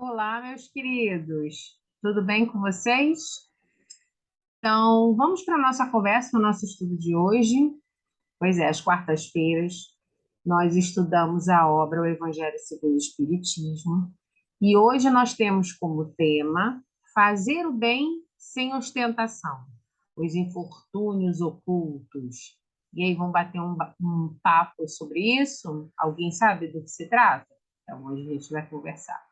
Olá, meus queridos. Tudo bem com vocês? Então, vamos para a nossa conversa, o nosso estudo de hoje. Pois é, às quartas-feiras, nós estudamos a obra O Evangelho segundo o Espiritismo. E hoje nós temos como tema fazer o bem sem ostentação, os infortúnios ocultos. E aí, vamos bater um papo sobre isso? Alguém sabe do que se trata? Então, hoje a gente vai conversar.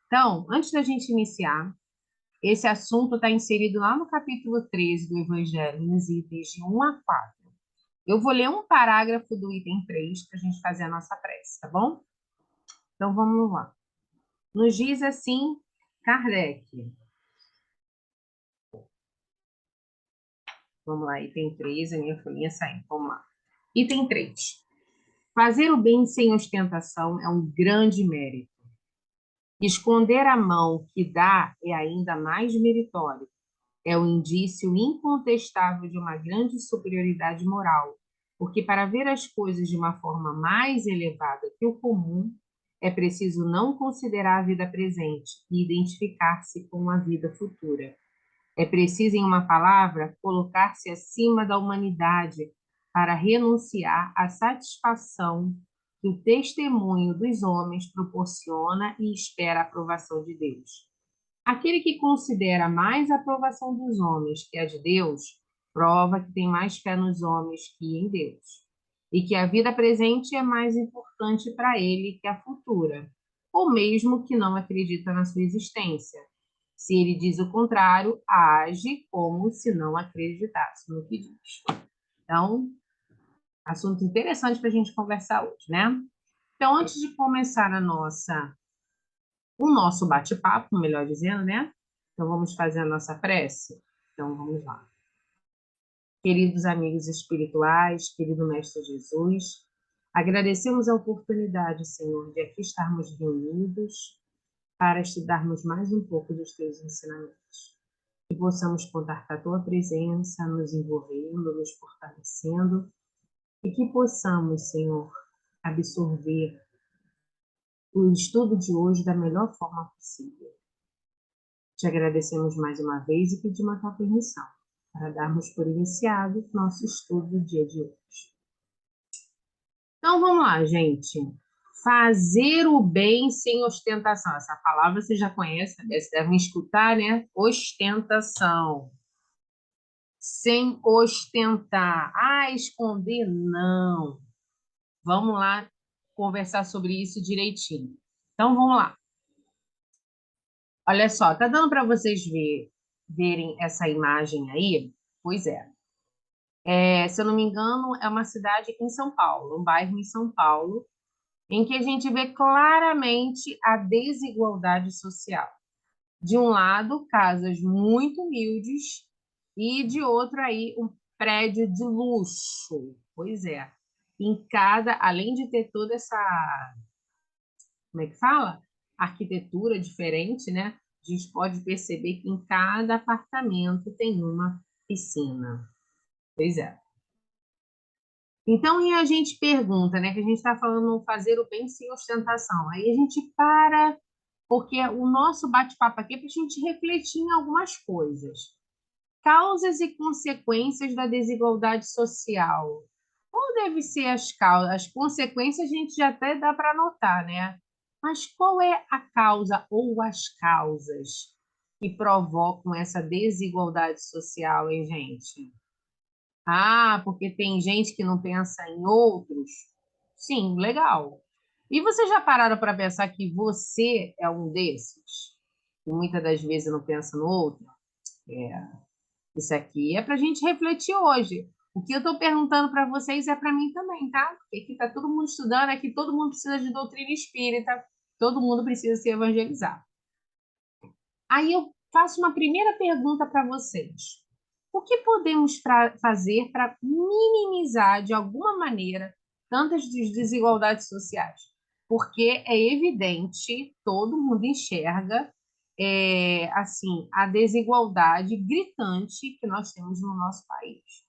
Então, antes da gente iniciar, esse assunto está inserido lá no capítulo 13 do Evangelho, nos itens de 1 a 4. Eu vou ler um parágrafo do item 3 para a gente fazer a nossa prece, tá bom? Então vamos lá. Nos diz assim Kardec. Vamos lá, item 3, a minha folhinha saindo. Vamos lá. Item 3. Fazer o bem sem ostentação é um grande mérito. Esconder a mão que dá é ainda mais meritório. É um indício incontestável de uma grande superioridade moral, porque para ver as coisas de uma forma mais elevada que o comum, é preciso não considerar a vida presente e identificar-se com a vida futura. É preciso, em uma palavra, colocar-se acima da humanidade para renunciar à satisfação que o testemunho dos homens proporciona e espera a aprovação de Deus. Aquele que considera mais a aprovação dos homens que a de Deus, prova que tem mais fé nos homens que em Deus, e que a vida presente é mais importante para ele que a futura, ou mesmo que não acredita na sua existência. Se ele diz o contrário, age como se não acreditasse no que diz. Então, assunto interessante para a gente conversar hoje, né? Então, antes de começar o nosso bate-papo, melhor dizendo, né? Então, vamos fazer a nossa prece? Então, vamos lá. Queridos amigos espirituais, querido Mestre Jesus, agradecemos a oportunidade, Senhor, de aqui estarmos reunidos para estudarmos mais um pouco dos teus ensinamentos. Que possamos contar com a tua presença, nos envolvendo, nos fortalecendo, e que possamos, Senhor, absorver o estudo de hoje da melhor forma possível. Te agradecemos mais uma vez e pedimos a tua permissão para darmos por iniciado nosso estudo do dia de hoje. Então vamos lá, gente. Fazer o bem sem ostentação. Essa palavra você já conhece, vocês devem escutar, né? Ostentação. Sem ostentar. Ah, esconder, não. Vamos lá conversar sobre isso direitinho. Então vamos lá. Olha só, tá dando para vocês verem essa imagem aí? Pois é. Se eu não me engano, é uma cidade em São Paulo, um bairro em São Paulo, em que a gente vê claramente a desigualdade social. De um lado, casas muito humildes, e de outro aí, um prédio de luxo. Pois é. Em cada, além de ter toda essa, como é que fala? Arquitetura diferente, né? A gente pode perceber que em cada apartamento tem uma piscina. Pois é. Então, e a gente pergunta, né? Que a gente está falando fazer o bem sem ostentação. Aí a gente para, porque o nosso bate-papo aqui é para a gente refletir em algumas coisas. Causas e consequências da desigualdade social. Qual deve ser as causas? As consequências a gente já até dá para anotar, né? Mas qual é a causa ou as causas que provocam essa desigualdade social, hein, gente? Ah, porque tem gente que não pensa em outros? Sim, legal. E vocês já pararam para pensar que você é um desses? Que muitas das vezes não pensa no outro? É, isso aqui é para a gente refletir hoje. O que eu estou perguntando para vocês é para mim também, tá? Porque aqui está todo mundo estudando, aqui todo mundo precisa de doutrina espírita, todo mundo precisa se evangelizar. Aí eu faço uma primeira pergunta para vocês. O que podemos fazer para minimizar, de alguma maneira, tantas desigualdades sociais? Porque é evidente, todo mundo enxerga, assim, a desigualdade gritante que nós temos no nosso país.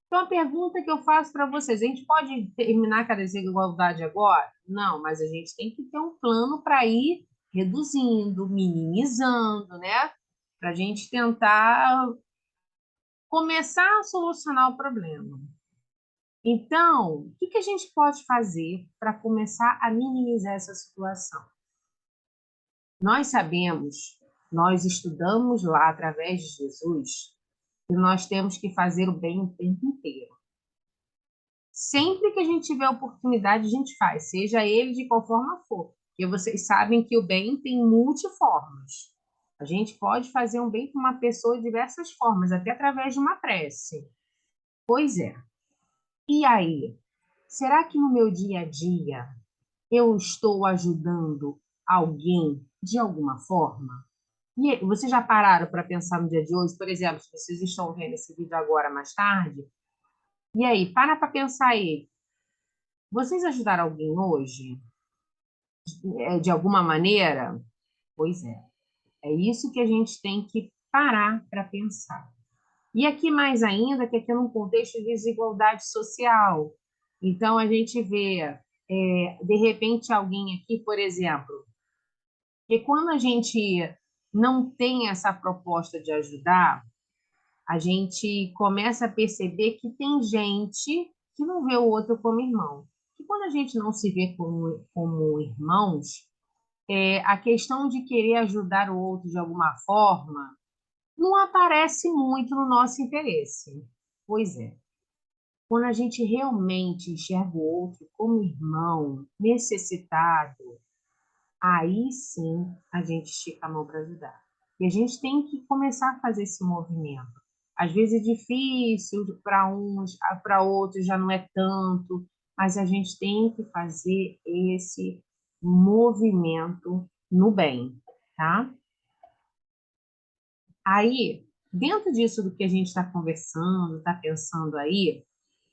Então, a pergunta que eu faço para vocês, a gente pode terminar com a desigualdade agora? Não, mas a gente tem que ter um plano para ir reduzindo, minimizando, né? Para a gente tentar começar a solucionar o problema. Então, o que a gente pode fazer para começar a minimizar essa situação? Nós sabemos, nós estudamos lá através de Jesus, que nós temos que fazer o bem o tempo inteiro. Sempre que a gente tiver oportunidade, a gente faz, seja ele de qual forma for. Porque vocês sabem que o bem tem multiformas. A gente pode fazer um bem para uma pessoa de diversas formas, até através de uma prece. Pois é. E aí? Será que no meu dia a dia eu estou ajudando alguém de alguma forma? E aí, vocês já pararam para pensar no dia de hoje? Por exemplo, se vocês estão vendo esse vídeo agora mais tarde, e aí, para pensar aí. Vocês ajudaram alguém hoje, de alguma maneira? Pois é. É isso que a gente tem que parar para pensar. E aqui mais ainda, que aqui é num contexto de desigualdade social. Então, a gente vê, de repente, alguém aqui, por exemplo, que quando a gente não tem essa proposta de ajudar, a gente começa a perceber que tem gente que não vê o outro como irmão. E quando a gente não se vê como irmãos, a questão de querer ajudar o outro de alguma forma não aparece muito no nosso interesse. Pois é. Quando a gente realmente enxerga o outro como irmão, necessitado, aí sim a gente estica a mão para ajudar. E a gente tem que começar a fazer esse movimento. Às vezes é difícil para uns, para outros já não é tanto, mas a gente tem que fazer esse movimento no bem, tá? Aí, dentro disso do que a gente está conversando, está pensando aí,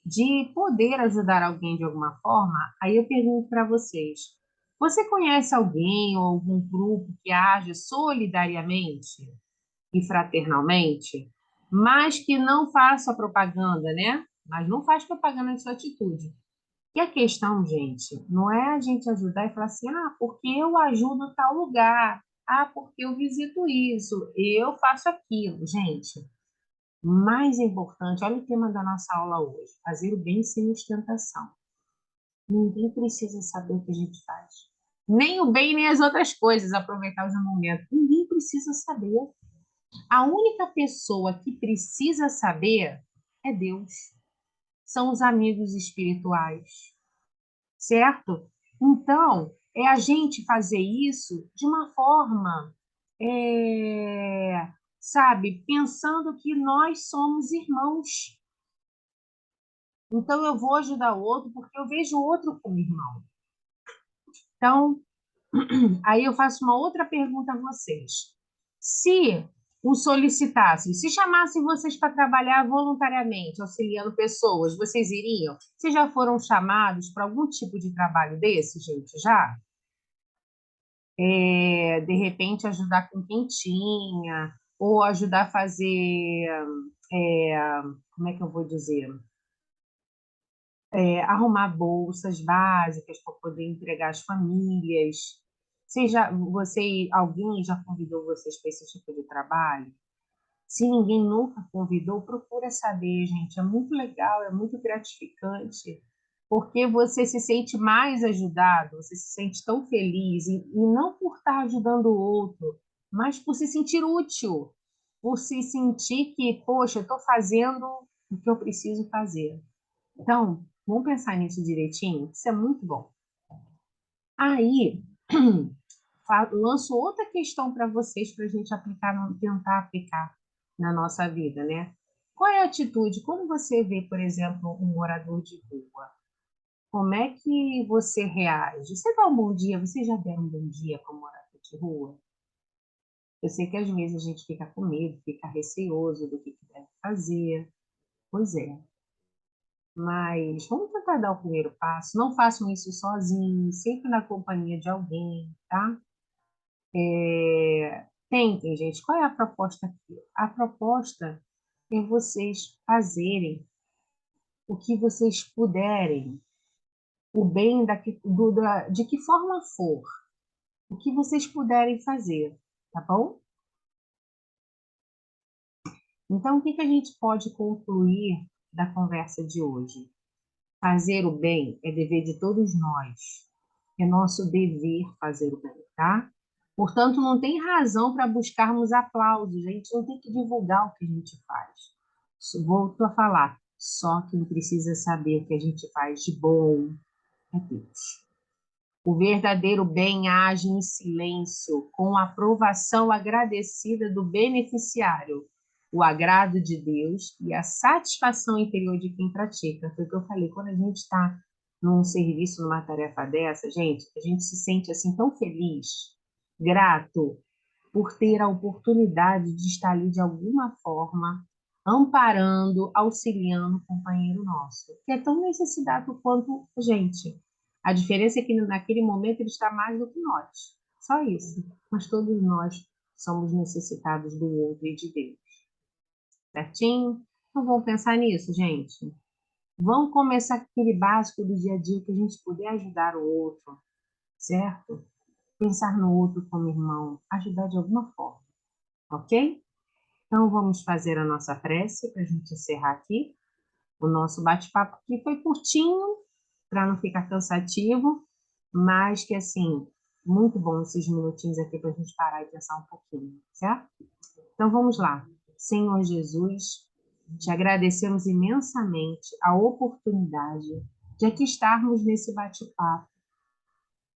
de poder ajudar alguém de alguma forma, aí eu pergunto para vocês: você conhece alguém ou algum grupo que age solidariamente e fraternalmente, mas que não faça propaganda, né? Mas não faz propaganda de sua atitude. E a questão, gente, não é a gente ajudar e falar assim, porque eu ajudo tal lugar, porque eu visito isso, eu faço aquilo. Gente, mais importante, olha o tema da nossa aula hoje, fazer o bem sem ostentação. Ninguém precisa saber o que a gente faz. Nem o bem, nem as outras coisas, aproveitar os momentos. Ninguém precisa saber. A única pessoa que precisa saber é Deus. São os amigos espirituais, certo? Então, é a gente fazer isso de uma forma, sabe, pensando que nós somos irmãos. Então, eu vou ajudar o outro porque eu vejo o outro como irmão. Então, aí eu faço uma outra pergunta a vocês. Se o solicitasse, se chamassem vocês para trabalhar voluntariamente, auxiliando pessoas, vocês iriam? Vocês já foram chamados para algum tipo de trabalho desse, gente? Já? De repente, ajudar com quentinha, ou ajudar a fazer, como é que eu vou dizer? Arrumar bolsas básicas para poder entregar às famílias. Alguém já convidou vocês para esse tipo de trabalho? Se ninguém nunca convidou, procura saber, gente. É muito legal, é muito gratificante, porque você se sente mais ajudado, você se sente tão feliz, e não por estar ajudando o outro, mas por se sentir útil, por se sentir que, poxa, eu estou fazendo o que eu preciso fazer. Então, vamos pensar nisso direitinho, isso é muito bom. Aí, lanço outra questão para vocês, para a gente aplicar, tentar aplicar na nossa vida, né? Qual é a atitude? Quando você vê, por exemplo, um morador de rua, como é que você reage? Você dá um bom dia? Você já deu um bom dia para um morador de rua? Eu sei que às vezes a gente fica com medo, fica receoso do que deve fazer. Pois é. Mas vamos tentar dar o primeiro passo. Não façam isso sozinhos, sempre na companhia de alguém, tá? Tentem, gente. Qual é a proposta aqui? A proposta é vocês fazerem o que vocês puderem, o bem de que forma for. o que vocês puderem fazer, tá bom? Então, o que que a gente pode concluir da conversa de hoje? Fazer o bem é dever de todos nós. É nosso dever fazer o bem, tá? Portanto, não tem razão para buscarmos aplausos. A gente não tem que divulgar o que a gente faz. Volto a falar. Só quem precisa saber o que a gente faz de bom é Deus. O verdadeiro bem age em silêncio, com a aprovação agradecida do beneficiário, o agrado de Deus e a satisfação interior de quem pratica. Foi o que eu falei, quando a gente está num serviço, numa tarefa dessa, gente, a gente se sente assim tão feliz, grato por ter a oportunidade de estar ali de alguma forma amparando, auxiliando um companheiro nosso, que é tão necessitado quanto a gente. A diferença é que naquele momento ele está mais do que nós. Só isso. Mas todos nós somos necessitados do outro e de Deus. Certinho? Então vamos pensar nisso, gente. Vamos começar com aquele básico do dia a dia que a gente puder ajudar o outro, certo? Pensar no outro como irmão, ajudar de alguma forma, ok? Então vamos fazer a nossa prece para a gente encerrar aqui. O nosso bate-papo aqui foi curtinho, para não ficar cansativo, mas que, assim, muito bom esses minutinhos aqui para a gente parar e pensar um pouquinho, certo? Então, vamos lá. Senhor Jesus, te agradecemos imensamente a oportunidade de aqui estarmos nesse bate-papo,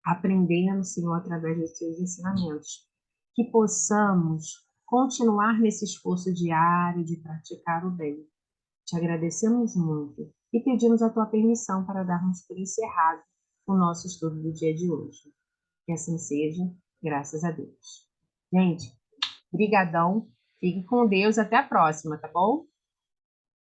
aprendendo, Senhor, através dos seus ensinamentos. Que possamos continuar nesse esforço diário de praticar o bem. Te agradecemos muito e pedimos a tua permissão para darmos por encerrado o nosso estudo do dia de hoje. Que assim seja, graças a Deus. Gente, brigadão, fique com Deus, até a próxima, tá bom?